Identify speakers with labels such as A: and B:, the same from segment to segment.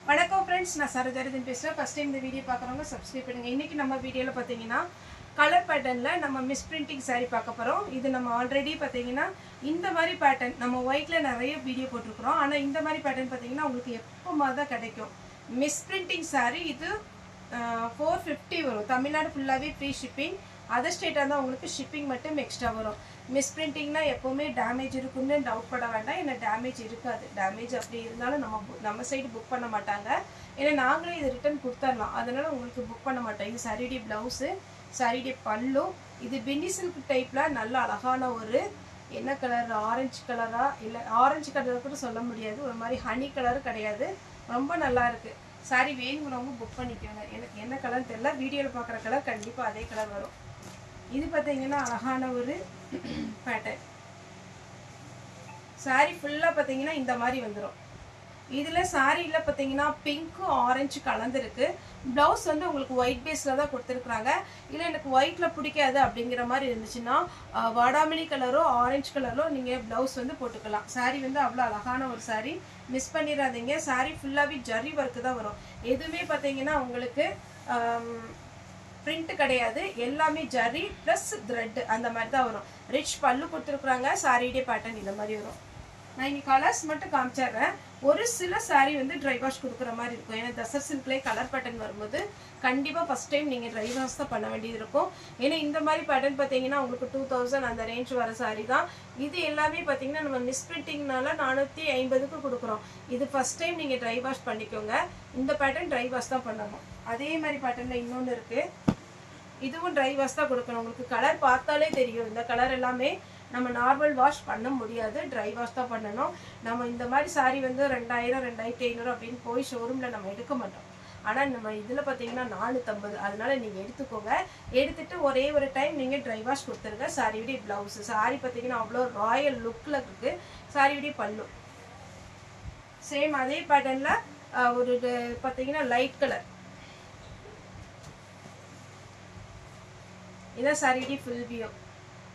A: வணக்கம் फ्रेंड्स நான் சரோஜாரதன் பேசுறேன் ஃபர்ஸ்ட் டைம் இந்த வீடியோ பார்க்கறவங்க சப்ஸ்கிரைப் பண்ணுங்க இன்னைக்கு நம்ம வீடியோல பாத்தீங்கன்னா கலர் பேட்டர்ன்ல நம்ம மிஸ் பிரிண்டிங் saree பார்க்க போறோம் இது நம்ம ஆல்ரெடி பாத்தீங்கன்னா இந்த மாதிரி பேட்டர்ன் நம்ம ஒயிட்ல நிறைய வீடியோ போட்டுருக்கோம் ஆனா இந்த மாதிரி பேட்டர்ன் பாத்தீங்கன்னா உங்களுக்கு எப்பவுமே தான் கிடைக்கும் மிஸ் பிரிண்டிங் saree இது 450 வரும் தமிழ்நாடு ஃபுல்லாவே ஃப்ரீ ஷிப்பிங் அதர் ஸ்டேட்டா தான் உங்களுக்கு ஷிப்பிங் மட்டும் எக்ஸ்ட்ரா வரும் மிஸ் பிரிண்டிங்னா எப்பவுமே டேமேஜ் இருக்குன்னு டவுட் பட வேண்டாம் என்ன டேமேஜ் இருக்காது டேமேஜ் அப்படி இருந்தாலும் நம்ம சைடு புக் பண்ண மாட்டாங்க ஏன்னா நாங்களே இது ரிட்டர்ன் கொடுத்துடலாம் அதனால உங்களுக்கு புக் பண்ண மாட்டோம் இது சாரிடி பிளவுஸ் சாரிடி பல்லு இது பின்னி சில்க் டைப்ல நல்ல அழகான ஒரு என்ன கலர் ஆரஞ்சு கலரா இல்ல ஆரஞ்சு கலர் கூட சொல்ல முடியாது ஒரு மாதிரி ஹனி கலர் கிடையாது ரொம்ப நல்லா இருக்கு சாரி வேணும்ங்கறவங்க புக் பண்ணிக்கோங்க எனக்கு என்ன கலர் தெரியல வீடியோல பார்க்குற கலர் கண்டிப்பா அதே கலர் வரும் இது பாத்தீங்கன்னா அழகான ஒரு பேட்டர்ன் saree ஃபுல்லா பாத்தீங்கன்னா இந்த மாதிரி வந்துரும் இதுல சாரில பாத்தீங்கன்னா பிங்க் ஆரஞ்சு கலந்திருக்கு ப்ளவுஸ் வந்து உங்களுக்கு ஒயிட் பேஸ்ல தான் கொடுத்திருக்காங்க இல்ல எனக்கு ஒயிட்ல பிடிக்காது அப்படிங்கிற மாதிரி இருந்துச்சுன்னா வாடாமல்லி கலரோ ஆரஞ்சு கலரோ நீங்க ப்ளவுஸ் வந்து போட்டுக்கலாம் saree வந்து அவ்வளவு அழகான ஒரு saree மிஸ் பண்ணிராதீங்க saree ஃபுல்லாவே ஜரி வர்க் தான் வரும் எதுமே பாத்தீங்கன்னா உங்களுக்கு print கிடையாது எல்லாமே ஜரி plus thread அந்த மாதிரி தான் வரும் ரிச் பல்லு கொடுத்திருக்காங்க சாரியோட பேட்டர்ன் இந்த மாதிரி வரும் நான் இங்க கலர்ஸ் மட்டும் காமிச்சறேன் ஒரு சில saree வந்து dry wash கொடுக்கிற மாதிரி இருக்கும் ஏன்னா தசர் சில்க்ல கலர் பேட்டர்ன் வரும்போது கண்டிப்பா ஃபர்ஸ்ட் டைம் நீங்க dry wash தான் பண்ண வேண்டியது இருக்கும் ஏன்னா இந்த மாதிரி பேட்டர்ன் பாத்தீங்கன்னா உங்களுக்கு 2000 அந்த ரேஞ்ச் வர saree தான் இது எல்லாமே பாத்தீங்கன்னா நம்ம மிஸ் பிரிண்டிங்னால 450 க்கு கொடுக்குறோம் இது ஃபர்ஸ்ட் டைம் நீங்க dry wash பண்ணிக்கோங்க இந்த பேட்டர்ன் dry wash தான் பண்ணணும் அதே மாதிரி பேட்டர்ன்ல இன்னொன்னு இருக்கு இதுவும் dry wash தான் கொடுக்கணும் உங்களுக்கு கலர் பார்த்தாலே தெரியும் இந்த கலர் எல்லாமே நம்ம நார்மல் வாஷ் பண்ண முடியாது dry wash தான் பண்ணனும் நம்ம இந்த மாதிரி saree வந்து 2000 2500 அப்படினு போய் ஷோரூம்ல நம்ம எடுக்க மாட்டோம் ஆனா நம்ம இதுல பாத்தீங்கன்னா 450 அதனால நீங்க எடுத்துக்கோங்க எடுத்துட்டு ஒரே ஒரு டைம் நீங்க dry wash கொடுத்துருங்க சாரியோட ப்ளவுஸ் saree பாத்தீங்கன்னா அவ்வளவு ராயல் லுக்ல இருக்கு சாரியோட பல்லு சேம் அதே பேட்டர்ன்ல ஒரு பாத்தீங்கன்னா லைட் கலர் இத சாரிடி full view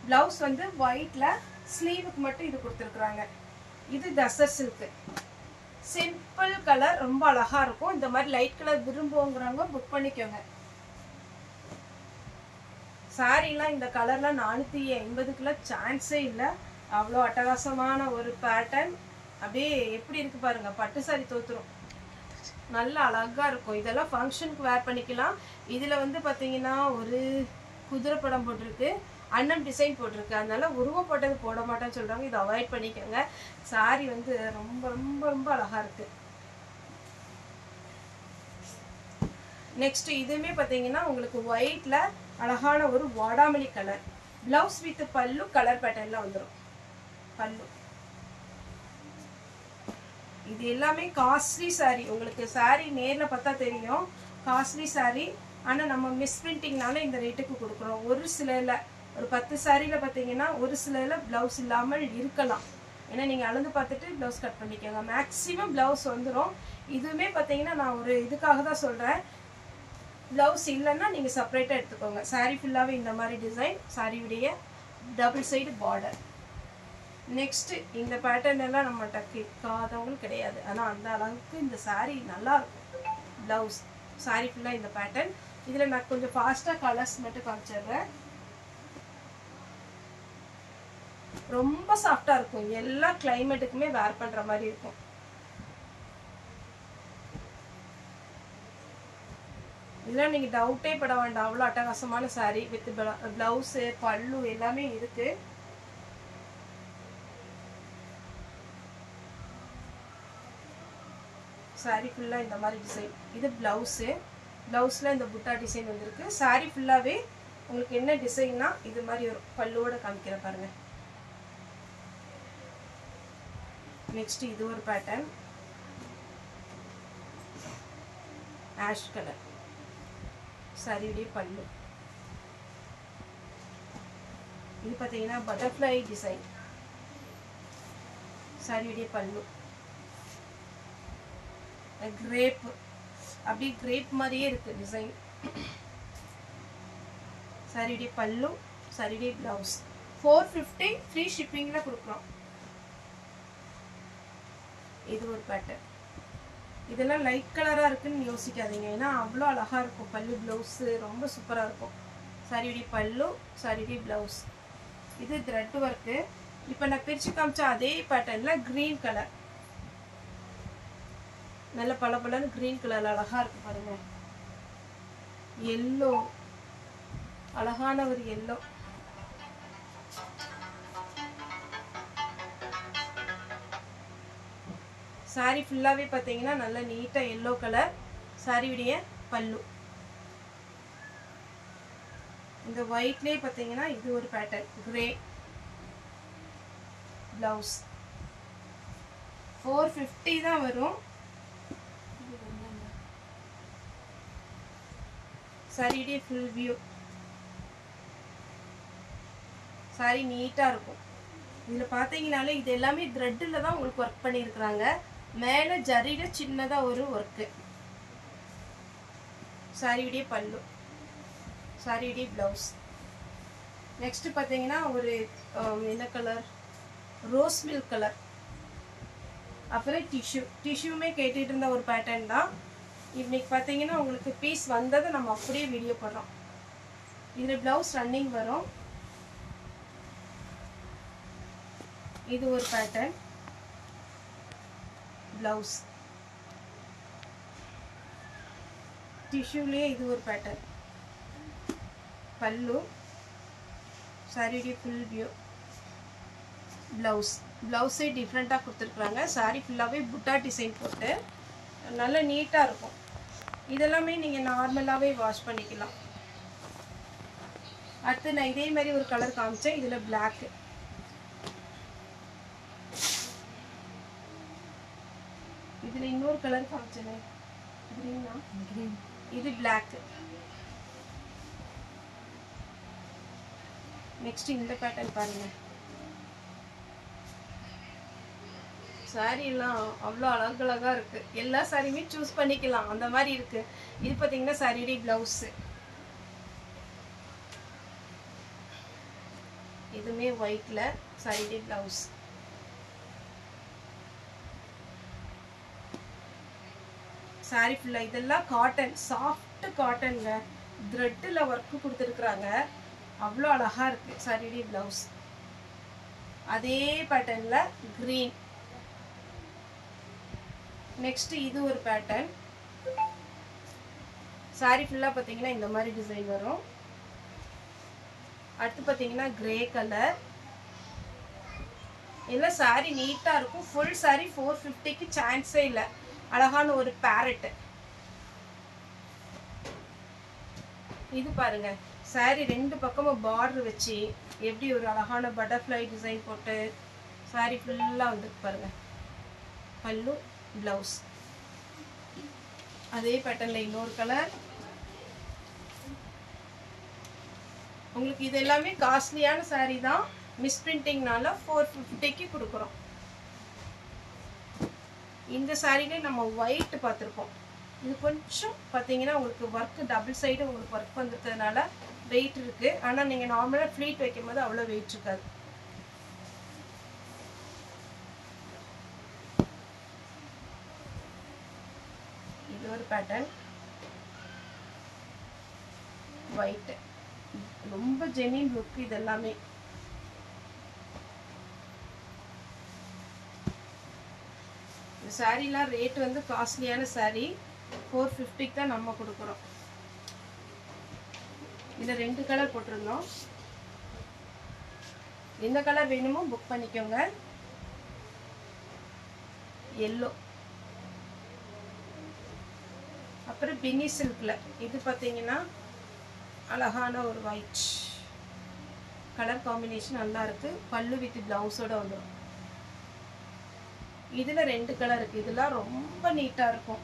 A: blouse வந்து whiteல ஸ்லீவுக்கு மட்டும் இது கொடுத்திருக்காங்க இது தசர் silk சிம்பிள் கலர் ரொம்ப அழகா இருக்கும் இந்த மாதிரி லைட் கலர் விரும்புவங்கறவங்க புக் பண்ணிக்கோங்க சாரிலாம் இந்த கலர்ல 450 குள்ள சான்ஸே இல்ல அவ்ளோ அட்டகாசமான ஒரு பேட்டர்ன் அப்படியே எப்படி இருக்கு பாருங்க பட்டு சாரி தோத்துரும் நல்ல அழகா இருக்கும் இதெல்லாம் ஃபங்க்ஷனுக்கு வேர் பண்ணிக்கலாம் இதுல வந்து பாத்தீங்கன்னா ஒரு குதிரை படம் போட்டுருக்கு அன்னம் டிசைன் போட்டுருக்கு அதனால உருவம் போட்டது போட மாட்டேன்னு சொல்றாங்க இத அவாய்ட் பண்ணிக்கங்க saree வந்து ரொம்ப ரொம்ப ரொம்ப அழகா இருக்கு நெக்ஸ்ட் இதுமே பாத்தீங்கன்னா உங்களுக்கு ஒயிட்ல அழகான ஒரு வாடாமல்லி கலர் ப்ளவுஸ் வித் பல்லு கலர் பேட்டர்ன்ல வந்துரும் பல்லு இது எல்லாமே காஸ்ட்லி saree உங்களுக்கு saree நேர்ல பார்த்தா தெரியும் காஸ்ட்லி saree ஆனா நம்ம மிஸ் பிரிண்டிங்னால இந்த ரேட்டுக்கு கொடுக்கிறோம் ஒரு சிலல ஒரு 10 சாரில பாத்தீங்கன்னா ஒரு சிலல ப்ளவுஸ் இல்லாமல் இருக்கலாம் ஏன்னா நீங்க அளந்து பார்த்துட்டு ப்ளவுஸ் கட் பண்ணிக்கங்க மேக்ஸिमम ப்ளவுஸ் வந்துரும் இதுமே பாத்தீங்கன்னா நான் ஒரு இதுக்காக தான் சொல்றேன் ப்ளவுஸ் இல்லன்னா நீங்க செப்பரேட்டா எடுத்துக்கோங்க saree ஃபுல்லாவே இந்த மாதிரி டிசைன் saree உடைய டபுள் சைடு border நெக்ஸ்ட் இந்த பேட்டர்ன் எல்லாம் நம்ம டக்காதவங்க கிடையாது ஆனா அந்த அளவுக்கு இந்த saree நல்லா இருக்கும் ப்ளவுஸ் saree ஃபுல்லா இந்த பேட்டர்ன் இதுல நான் கொஞ்சம் ஃபாஸ்டா கலர்ஸ் மட்டும் காமிச்சறேன் ரொம்ப சாஃப்ட்டா இருக்கும் எல்லா கிளைமேட்டுக்குமே வேர் பண்ற மாதிரி இருக்கும் இதெல்லாம் நீங்க டவுட்டே பட வேண்டாம் அவ்வளவு அட்டகாசமான saree வித் ப்ளவுஸ் பல்லு எல்லாமே இருக்கு saree ஃபுல்லா இந்த மாதிரி டிசைன் இது ப்ளவுஸ்ல இந்த புட்டா டிசைன் வந்திருக்கு saree ஃபுல்லாவே உங்களுக்கு என்ன டிசைன்னா இது மாதிரி ஒரு பல்லுவோட காமிக்கிற பாருங்க நெக்ஸ்ட் இது ஒரு பேட்டர்ன் ஆஷ் கலர் சாரியோட பல்லு இது பாத்தீங்கன்னா பட்டர்ஃப்ளை டிசைன் சாரியோட பல்லு கிரேப் அப்படி கிரேப் மாதிரியே இருக்கு டிசைன் சாரியோட பல்லு சாரியோட ப்ளவுஸ் 450 ஃப்ரீ ஷிப்பிங்ல கொடுக்கிறோம் இது ஒரு பேட்டர்ன் இதெல்லாம் லைட் கலராக இருக்குன்னு யோசிக்காதீங்க, ஏன்னா அவ்வளோ அழகாக இருக்கும். பல்லு ப்ளவுஸு ரொம்ப சூப்பராக இருக்கும். சாரியுடைய பல்லு, சாரியுடைய ப்ளவுஸ். இது த்ரெட் ஒர்க்கு. இப்போ நான் பிரித்து காமிச்ச அதே பேட்டர்னில் க்ரீன் கலர், நல்ல பளபளன்னு க்ரீன் கலரில் அழகாக இருக்குது பாருங்கள். எல்லோ, அழகான ஒரு எல்லோ. சாரி ஃபுல்லாகவே பார்த்தீங்கன்னா நல்ல நீட்டாக எல்லோ கலர். சாரியுடைய பல்லு இந்த ஒயிட்லேயே பார்த்தீங்கன்னா இது ஒரு பேட்டர்ன், கிரே. ப்ளவுஸ் 450 தான் வரும். சாரியுடைய ஃபுல் வியூ. சாரி நீட்டாக இருக்கும். இதில் பார்த்தீங்கனாலே இது எல்லாமே த்ரெட்டில் தான் உங்களுக்கு ஒர்க் பண்ணியிருக்கிறாங்க. மேலே ஜரியில் சின்னதாக ஒரு ஒர்க்கு. சாரியுடைய பல்லு, சாரியுடைய ப்ளவுஸ். நெக்ஸ்ட் பார்த்தீங்கன்னா ஒரு என்ன கலர், ரோஸ் மில்க் கலர். அப்புறம் டிஷ்யூமே கேட்டுட்டு இருந்த ஒரு பேட்டர்ன் தான். இன்னைக்கு பார்த்தீங்கன்னா உங்களுக்கு பீஸ் வந்ததை நம்ம அப்படியே வீடியோ போடுறோம். இதில் ப்ளவுஸ் ரன்னிங் வரும். இது ஒரு பேட்டர்ன் ப்ளவுஸ். டிஷ்யூலேயே இது ஒரு பேட்டர்ன் பல்லு. சாரியுடைய ஃபுல் வியூ. ப்ளவுஸே டிஃப்ரெண்ட்டாக கொடுத்துருக்குறாங்க. சாரி ஃபுல்லாகவே புட்டா டிசைன் போட்டு நல்லா நீட்டாக இருக்கும். இதெல்லாமே நீங்கள் நார்மலாகவே வாஷ் பண்ணிக்கலாம். அடுத்து நான் இதே மாதிரி ஒரு கலர் காமிச்சேன். இதில் பிளாக்கு. இதில் இன்னொரு கலர் காமிச்சேன், கிரீனா, இது பிளாக்கு. நெக்ஸ்ட் இந்த பேட்டர்ன் பாருங்க. சாரி எல்லாம் அவ்வளோ அழகழகா இருக்கு. எல்லா சாரியுமே சூஸ் பண்ணிக்கலாம், அந்த மாதிரி இருக்கு. இது பார்த்தீங்கன்னா சாரியுடைய பிளவுஸ். இதுமே ஒயிட்ல சாரியுடைய பிளவுஸ். சாரி ஃபுல்லாக இதெல்லாம் காட்டன், சாஃப்ட் காட்டன்ல த்ரெட்டில் ஒர்க்கு கொடுத்துருக்குறாங்க. அவ்வளோ அழகாக இருக்குது சாரியுடைய ப்ளவுஸ். அதே பேட்டர்னில் க்ரீன். நெக்ஸ்ட்டு இது ஒரு பேட்டர்ன். சாரி ஃபுல்லாக பார்த்தீங்கன்னா இந்த மாதிரி டிசைன் வரும். அடுத்து பார்த்தீங்கன்னா கிரே கலர். எல்லாம் சாரி நீட்டாக இருக்கும். ஃபுல் சாரி 450க்கு சான்ஸே இல்லை. அழகான ஒரு பேரட். இது பாருங்க, சாரி ரெண்டு பக்கமும் பார்டர் வச்சு எப்படி ஒரு அழகான பட்டர்ஃப்ளை டிசைன் போட்டு சாரி ஃபுல்லாக வந்துருக்கு பாருங்க. பல்லு, ப்ளவுஸ். அதே பேட்டர்ன்ல இன்னொரு கலர். உங்களுக்கு இது எல்லாமே காஸ்ட்லியான சாரி தான். மிஸ்பிரிண்டிங்னால 450க்கு கொடுக்குறோம். இந்த சாரிலே நம்ம ஒயிட் பார்த்துருப்போம். இது கொஞ்சம் பார்த்தீங்கன்னா உங்களுக்கு ஒர்க் டபுள் சைடு உங்களுக்கு ஒர்க் வந்துருக்கிறதுனால வெயிட் இருக்குது. ஆனால் நீங்கள் நார்மலாக ஃப்ளீட் வைக்கும் போது அவ்வளோ வெயிட் இருக்காது. இது ஒரு பேட்டர்ன் ஒயிட். ரொம்ப ஜெனின் லுக் இது எல்லாமே. இந்த சாரீலாம் ரேட் வந்து காஸ்ட்லியான சாரீ. 450க்கு தான் நம்ம கொடுக்குறோம். இதில் 2 கலர் போட்டிருந்தோம். எந்த கலர் வேணுமோ புக் பண்ணிக்கோங்க. எல்லோ, அப்புறம் பின்னி சில்கில் இது பார்த்தீங்கன்னா அழகான ஒரு ஒயிட் கலர் காம்பினேஷன் நல்லா இருக்கு. பல்லு வித் பிளவுஸோட வந்துடும். இதில் 2 கலர் இருக்குது. இதெல்லாம் ரொம்ப நீட்டாக இருக்கும்.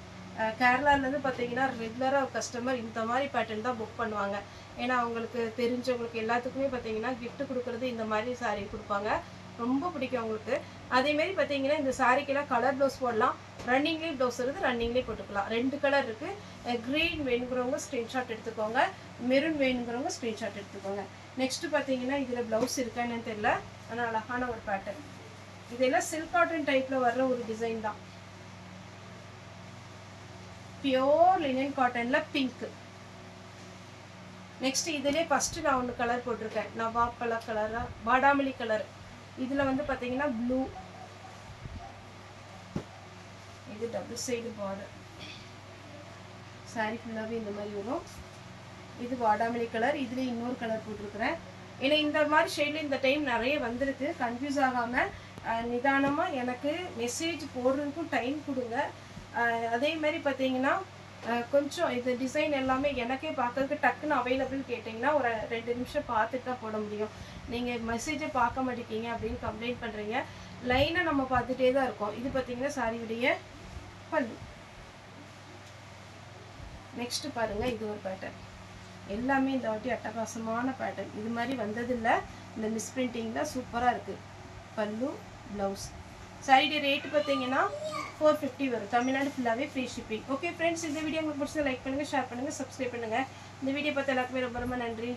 A: கேரளாலேருந்து பார்த்தீங்கன்னா ரெகுலராக கஸ்டமர் இந்த மாதிரி பேட்டர்ன் தான் புக் பண்ணுவாங்க. ஏன்னா அவங்களுக்கு தெரிஞ்சவங்களுக்கு எல்லாத்துக்குமே பார்த்தீங்கன்னா கிஃப்ட் கொடுக்குறது இந்த மாதிரி சாரீ கொடுப்பாங்க. ரொம்ப பிடிக்கும் அவங்களுக்கு. அதேமாரி பார்த்தீங்கன்னா இந்த சாரீக்கெல்லாம் கலர் ப்ளவுஸ் போடலாம். ரன்னிங்லேயே ப்ளவுஸ் இருக்குது, ரன்னிங்லேயே போட்டுக்கலாம். 2 கலர் இருக்குது. க்ரீன் வேணுங்கிறவங்க ஸ்க்ரீன்ஷாட் எடுத்துக்கோங்க, மெரூன் வேணுங்கிறவங்க ஸ்க்ரீன்ஷாட் எடுத்துக்கோங்க. நெக்ஸ்ட்டு பார்த்தீங்கன்னா இதில் ப்ளவுஸ் இருக்கான்னு தெரியல, ஆனால் அழகான ஒரு பேட்டர்ன். இதெல்லாம் சில்க் காட்டன் டைப்பில் வர்ற ஒரு டிசைன் தான். பியோர் லினன் காட்டனில் பிங்க். நெக்ஸ்ட் இதிலே ஃபஸ்ட்டு நான் ஒன்று கலர் போட்டிருக்கேன், நவாப்பழ கலராக பாடாமல்லி கலர். இதில் வந்து பார்த்தீங்கன்னா ப்ளூ, இது டபுள் சைடு பார்டர், சாரி ஃபுல்லாகவே இந்த மாதிரி வரும். இது வாடாமல்லி கலர், இதுல இன்னொரு கலர் போட்டிருக்கிறேன். ஏன்னா இந்த மாதிரி ஷேட்ல இந்த டைம் நிறைய வந்திருக்கு. கன்ஃபியூஸ் ஆகாம நிதானமா எனக்கு மெசேஜ் போடுறதுக்கும் டைம் கொடுங்க. அதே மாதிரி பார்த்தீங்கன்னா கொஞ்சம் இது டிசைன் எல்லாமே எனக்கே பார்க்கறதுக்கு டக்குன்னு அவைலபிள் கேட்டிங்கன்னா ஒரு 2 நிமிஷம் பார்த்துட்டு தான் போட முடியும். நீங்கள் மெசேஜை பார்க்க மாட்டேங்க அப்படின்னு கம்ப்ளைண்ட் பண்ணுறீங்க. லைனை நம்ம பார்த்துட்டே தான் இருக்கோம். இது பார்த்தீங்கன்னா சாரியுடைய பல்லு. நெக்ஸ்ட் பாருங்க, இது ஒரு பேட்டர்ன். எல்லாமே இந்த வாட்டி அட்டகாசமான பேட்டர்ன், இது மாதிரி வந்ததில்லை. இந்த மிஸ்பிரிண்டிங் தான் சூப்பராக இருக்குது. பல்லு, ப்ளவுஸ். சாரியுடைய ரேட்டு பார்த்தீங்கன்னா 450 வரும். தமிழ்நாடு ஃபுல்லாகவே ஃப்ரீ ஷிப்பிங். ஓகே ஃப்ரெண்ட்ஸ், இந்த வீடியோ உங்களுக்கு பிடிச்சதை லைக் பண்ணுங்கள், ஷேர் பண்ணுங்கள், சப்ஸ்கிரைப் பண்ணுங்கள். இந்த வீடியோ பார்த்து எல்லாருக்குமே ரொம்ப ரொம்ப நன்றி.